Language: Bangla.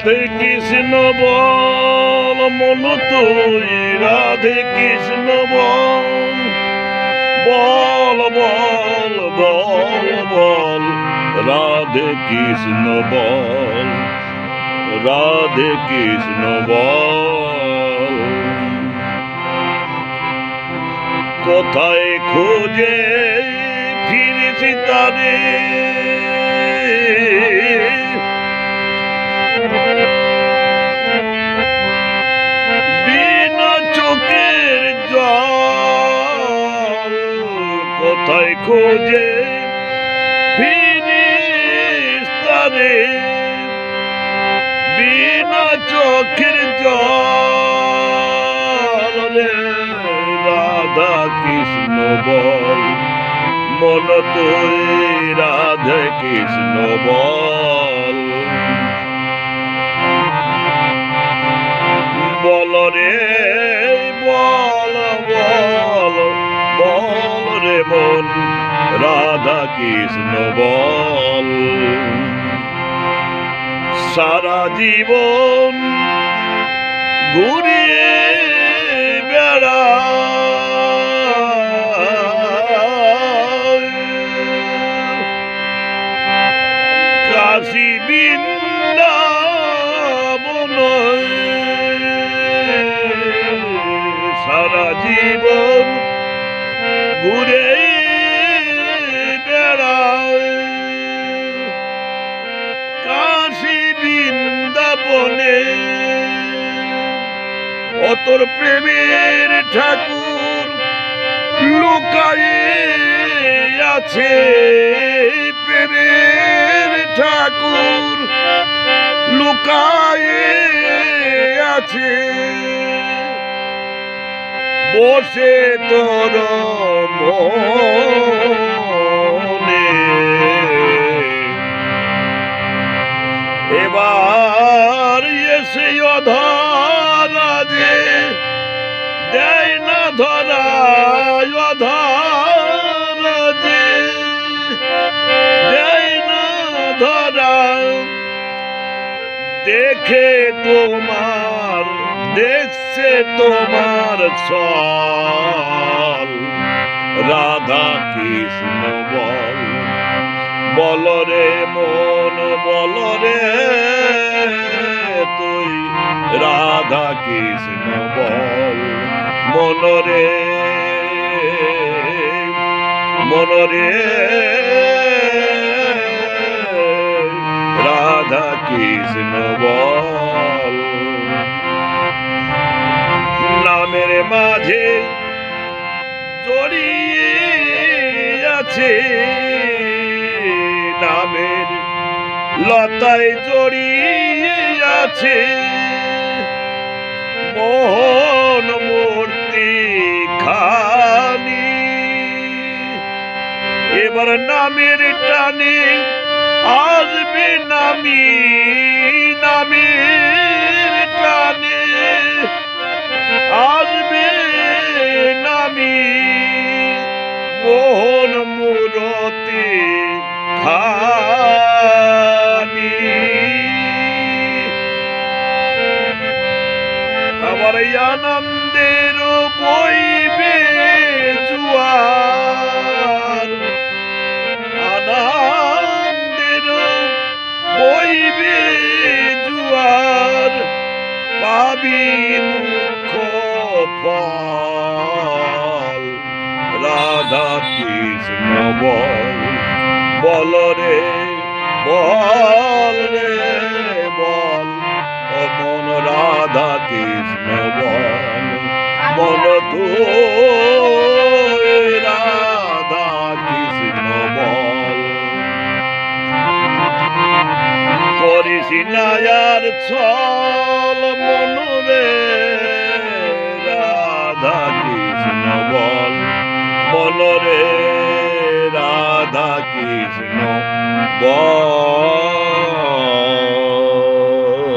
রাধে কৃষ্ণ বল মন তুই রাধে কৃষ্ণ বল বল বল বল বল রাধে কৃষ্ণ বল রাধে কৃষ্ণ বল কোথায় খুঁজে ফিরেছি তারে বিনা চোখের জল কোথায় খুঁজে ফিরিস তারে বিনা চোখের জল রে রাধা কৃষ্ণ বল মন তুই রাধে কৃষ্ণ বল বল রে বল বল বল রে মন রাধা কৃষ্ণ বল সারা জীবন ঘুরিয়ে বেড়া কাশী বৃন্দাবন সারা জীবন ঘুরে বেড়ায় কাশী বৃন্দাবনে ও তোর প্রেমের ঠাকুর লুকায়ে আছে প্রেমের ঠাকুর লুকায়ে আছে বসে তোর মনে এবার এসে অধরা যে দেয় না ধরা অধরা যে দেয় না ধরা দেখে তোমার দেখছে তোমার চল রাধা কৃষ্ণ বল বল রে মন বল রে তুই রাধা কৃষ্ণ বল মন রে রাধা কৃষ্ণ বল নামের মাঝে জড়িয়ে আছে নামের লতায় জড়িয়ে আছে মোহন মূর্তি খানি এবার নামের টানে আসবে নামি নামের টানে আসবে নামি মোহন মূর্তি খানি আবার আনন্দের বইবে জুয়ার আনন্দের বইবে জুয়ার পাবি মুখ ফল রাধা কৃষ্ণ বল বল রে বল ও মন রাধা কৃষ্ণ বল মন তুই রাধা কৃষ্ণ বল করিস না আর ছল মন রে রাধা কৃষ্ণ বল মন রে রাধা কৃষ্ণ বল